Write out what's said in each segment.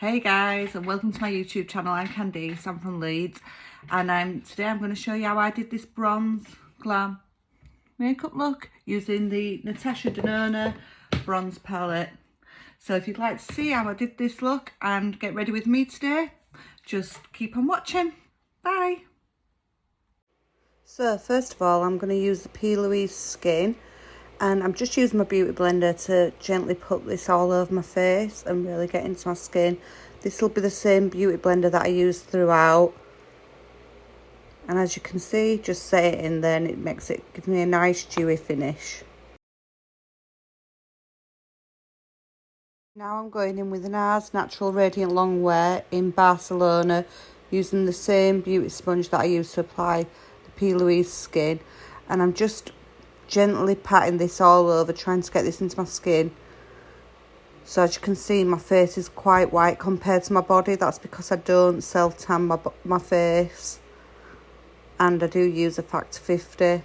Hey guys, and welcome to my YouTube channel. I'm Candice, I'm from Leeds, and today I'm going to show you how I did this bronze glam makeup look using the Natasha Denona bronze palette. So if you'd like to see how I did this look and get ready with me today, just keep on watching. Bye. So first of all, I'm going to use the P. Louise Skin, and I'm just using my beauty blender to gently put this all over my face and really get into my skin. This will be the same beauty blender that I use throughout. And as you can see, just set it in there and it gives me a nice dewy finish. Now I'm going in with an NARS Natural Radiant Longwear in Barcelona, using the same beauty sponge that I use to apply the P. Louise Skin. And I'm just gently patting this all over, trying to get this into my skin. So as you can see, my face is quite white compared to my body. That's because I don't self-tan my face, and I do use a factor 50.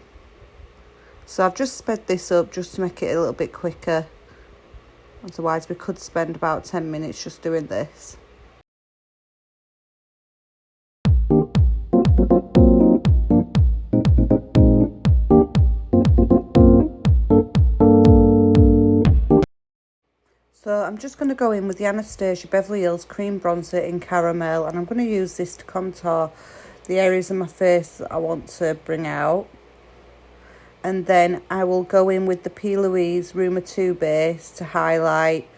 So I've just sped this up just to make it a little bit quicker. Otherwise we could spend about 10 minutes just doing this. So I'm just going to go in with the Anastasia Beverly Hills Cream Bronzer in Caramel, and I'm going to use this to contour the areas of my face that I want to bring out. And then I will go in with the P. Louise Rumour 2 base to highlight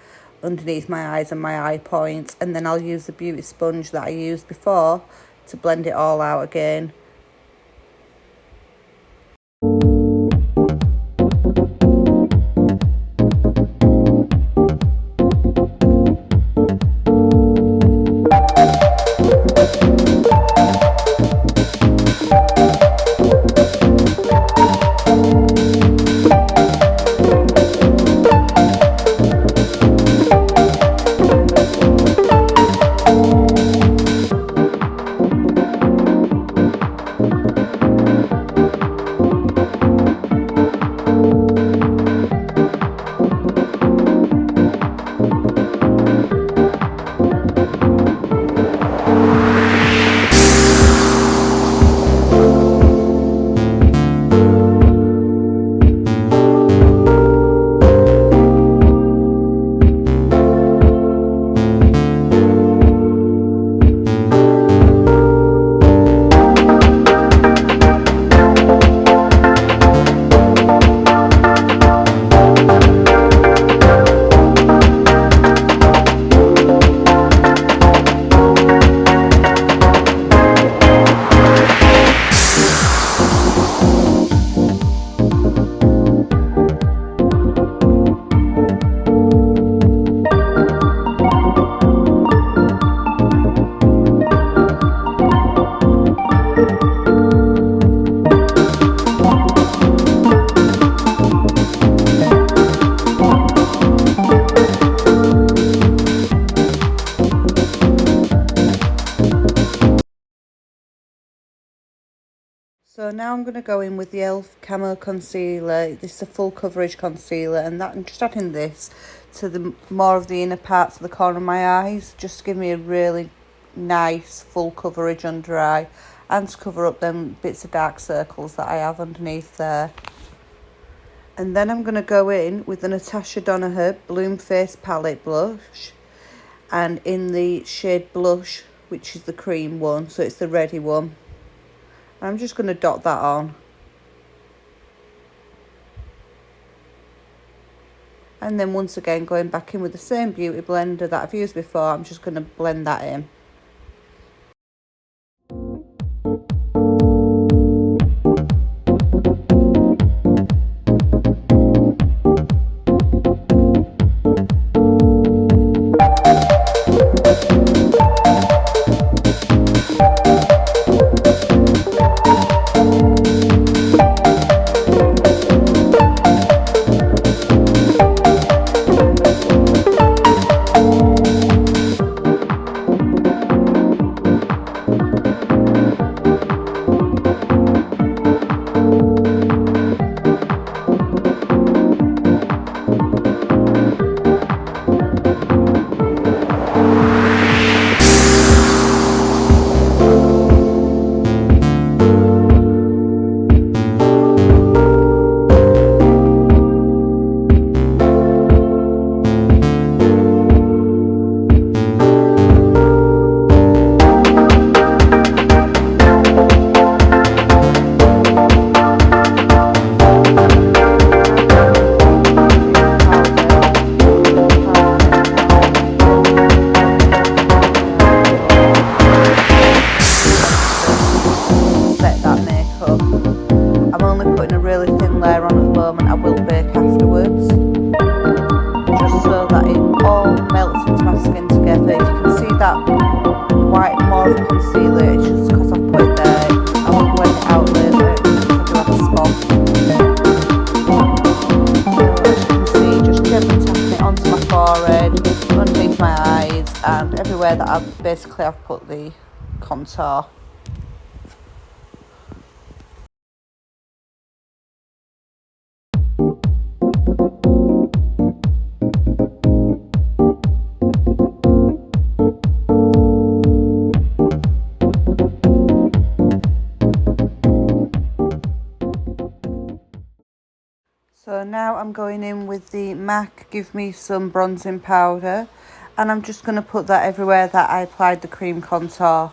underneath my eyes and my eye points, and then I'll use the beauty sponge that I used before to blend it all out again. So now I'm going to go in with the e.l.f. Camo Concealer. This is a full coverage concealer, and I'm just adding this to more of the inner parts of the corner of my eyes, just to give me a really nice full coverage under eye, and to cover up them bits of dark circles that I have underneath there. And then I'm going to go in with the Natasha Denona Bloom Face Palette Blush, and in the shade Blush, which is the cream one, so it's the ready one. I'm just going to dot that on. And then once again, going back in with the same beauty blender that I've used before, I'm just going to blend that in. in together. You can see that white more of concealer, it's just because I've put it there. I will blend it out later if I do have a spot. So as you can see, just gently tapping it onto my forehead, underneath my eyes, and everywhere that I've put the contour. So now I'm going in with the MAC Give Me Some bronzing powder, and I'm just going to put that everywhere that I applied the cream contour.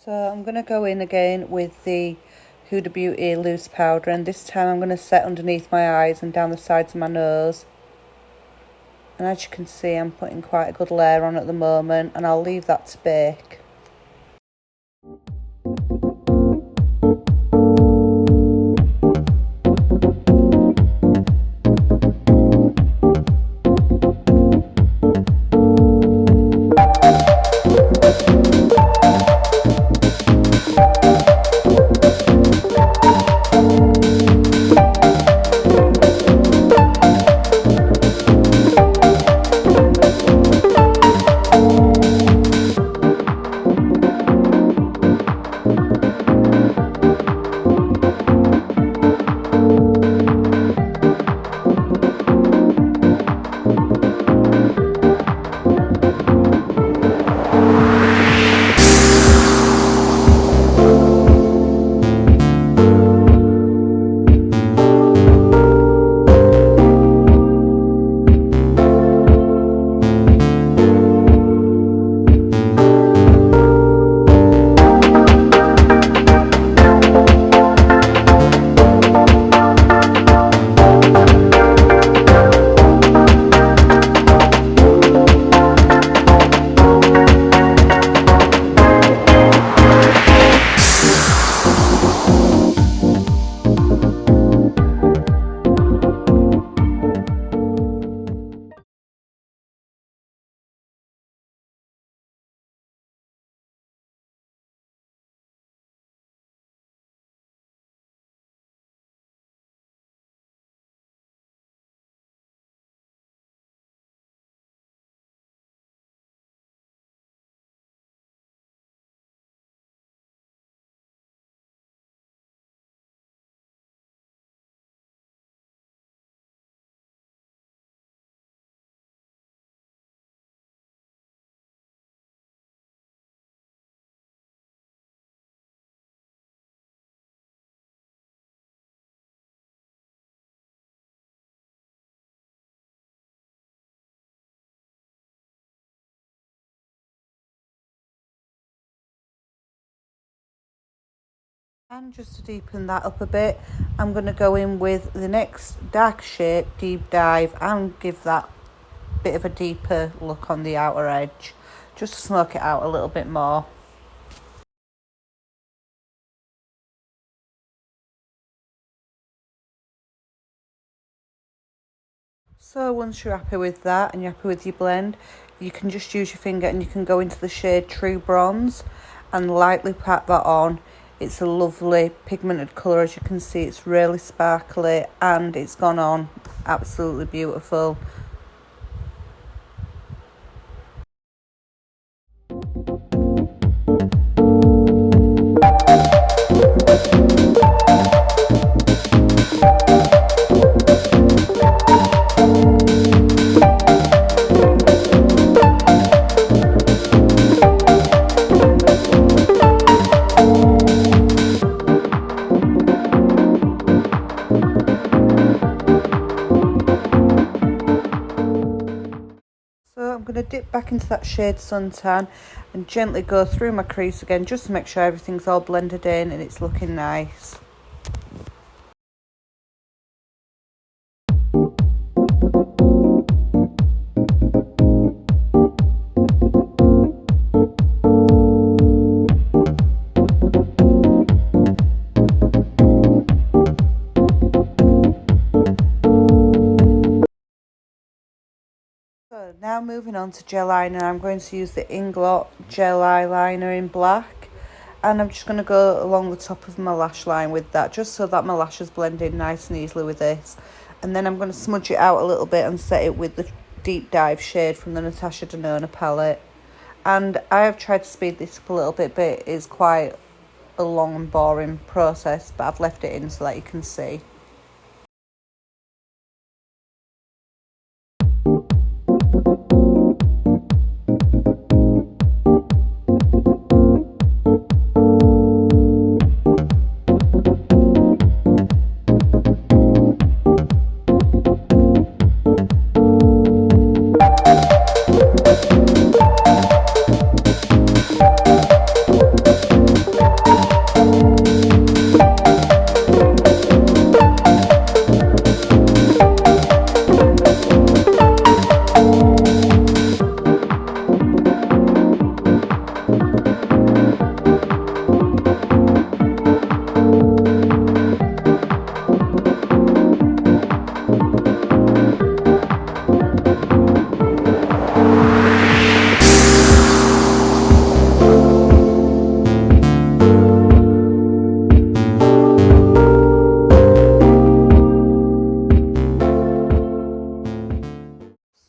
So I'm going to go in again with the Huda Beauty loose powder, and this time I'm going to set underneath my eyes and down the sides of my nose. And as you can see, I'm putting quite a good layer on at the moment, and I'll leave that to bake. And just to deepen that up a bit, I'm going to go in with the next dark shade, Deep Dive, and give that bit of a deeper look on the outer edge, just to smoke it out a little bit more. So once you're happy with that and you're happy with your blend, you can just use your finger and you can go into the shade True Bronze and lightly pat that on. It's a lovely pigmented colour, as you can see. It's really sparkly and it's gone on absolutely beautiful. So I'm going to dip back into that shade Suntan and gently go through my crease again, just to make sure everything's all blended in and it's looking nice. So now moving on to gel eyeliner, I'm going to use the Inglot gel eyeliner in black, and I'm just going to go along the top of my lash line with that, just so that my lashes blend in nice and easily with this. And then I'm going to smudge it out a little bit and set it with the Deep Dive shade from the Natasha Denona palette. And I have tried to speed this up a little bit, but it is quite a long and boring process, but I've left it in so that you can see.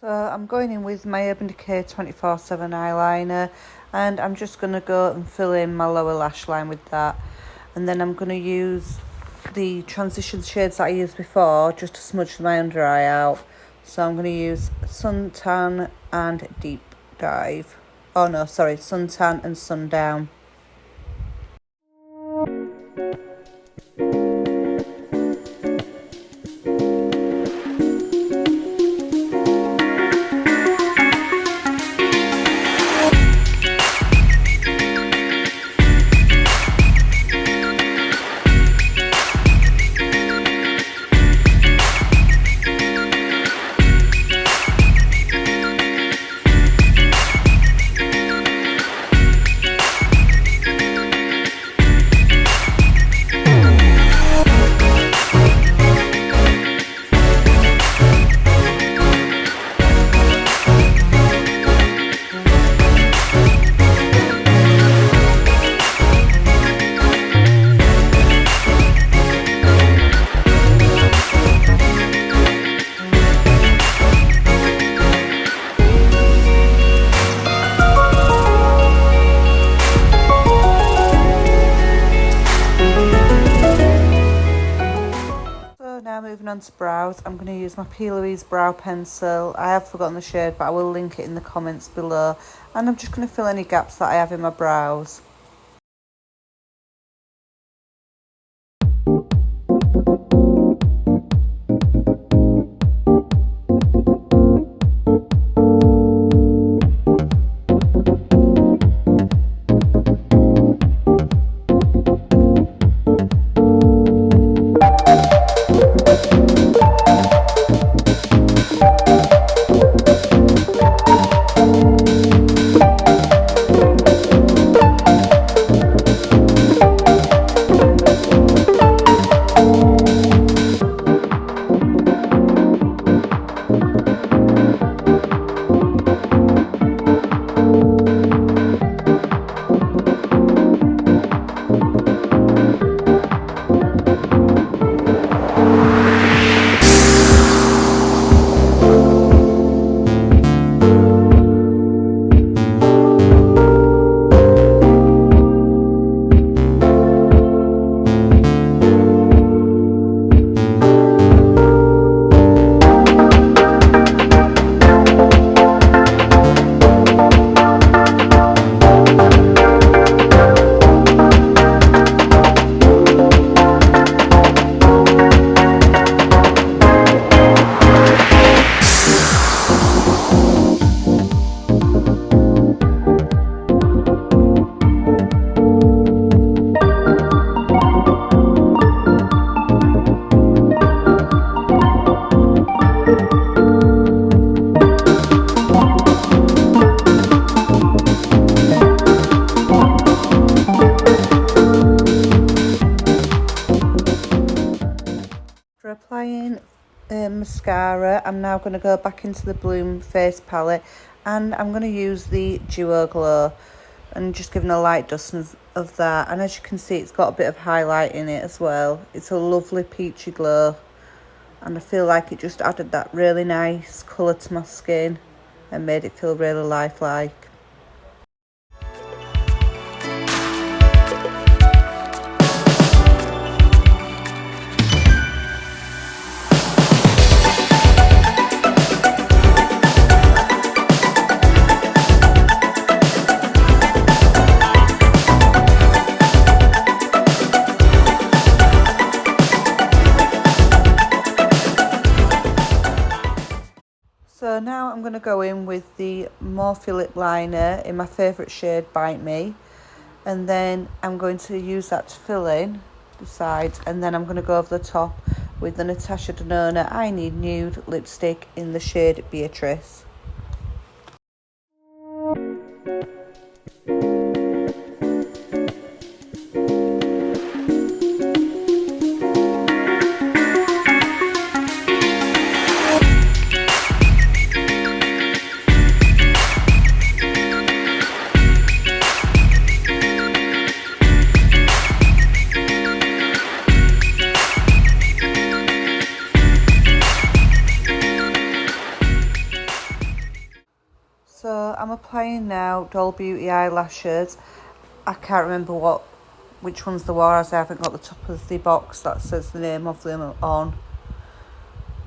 So I'm going in with my Urban Decay 24/7 eyeliner, and I'm just going to go and fill in my lower lash line with that. And then I'm going to use the transition shades that I used before just to smudge my under eye out. So I'm going to use Suntan and Deep Dive. Oh no, sorry, Suntan and Sundown. Now moving on to brows, I'm going to use my P. Louise brow pencil. I have forgotten the shade, but I will link it in the comments below. And I'm just going to fill any gaps that I have in my brows. applying mascara, I'm now going to go back into the Bloom face palette, and I'm going to use the Duo Glow and just giving a light dust of that. And as you can see, it's got a bit of highlight in it as well. It's a lovely peachy glow, and I feel like it just added that really nice colour to my skin and made it feel really lifelike. So now I'm going to go in with the Morphe lip liner in my favourite shade, Bite Me. And then I'm going to use that to fill in the sides. And then I'm going to go over the top with the Natasha Denona I Need Nude lipstick in the shade Beatrice. So I'm applying now Doll Beauty eyelashes. I can't remember which ones they were, as I haven't got the top of the box that says the name of them on.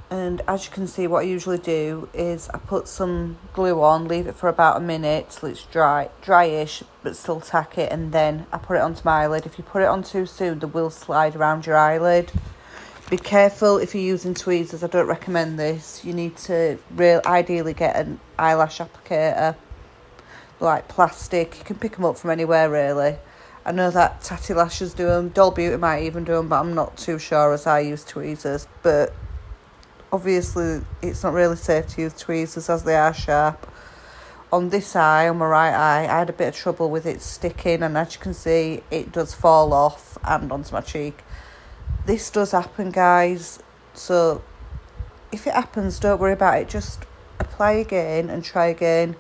And as you can see, what I usually do is I put some glue on, leave it for about a minute till it's dryish, but still tack it, and then I put it onto my eyelid. If you put it on too soon, they will slide around your eyelid. Be careful if you're using tweezers. I don't recommend this. You need to ideally get an eyelash applicator, like plastic. You can pick them up from anywhere, really. I know that Tatty Lashes do them. Doll Beauty might even do them, but I'm not too sure as I use tweezers. But obviously, it's not really safe to use tweezers as they are sharp. On this eye, on my right eye, I had a bit of trouble with it sticking, and as you can see, it does fall off and onto my cheek. This does happen, guys, so if it happens, don't worry about it. Just apply again and try again.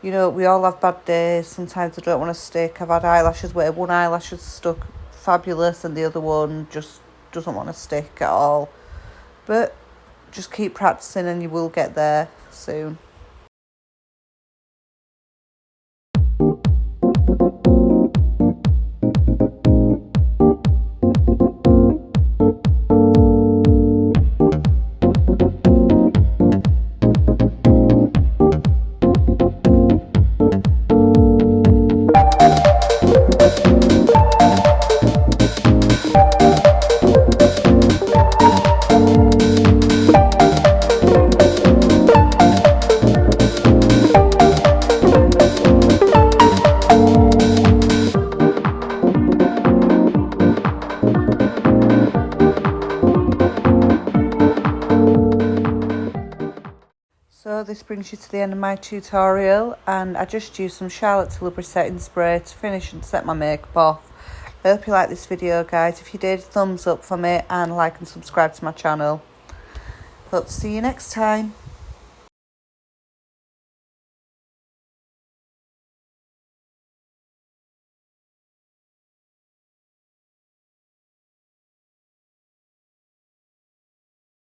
You know, we all have bad days. Sometimes they don't want to stick. I've had eyelashes where one eyelash is stuck fabulous and the other one just doesn't want to stick at all. But just keep practicing and you will get there soon. So this brings you to the end of my tutorial, and I just used some Charlotte Tilbury setting spray to finish and set my makeup off. I hope you liked this video, guys. If you did, thumbs up for me and like and subscribe to my channel. Hope to see you next time.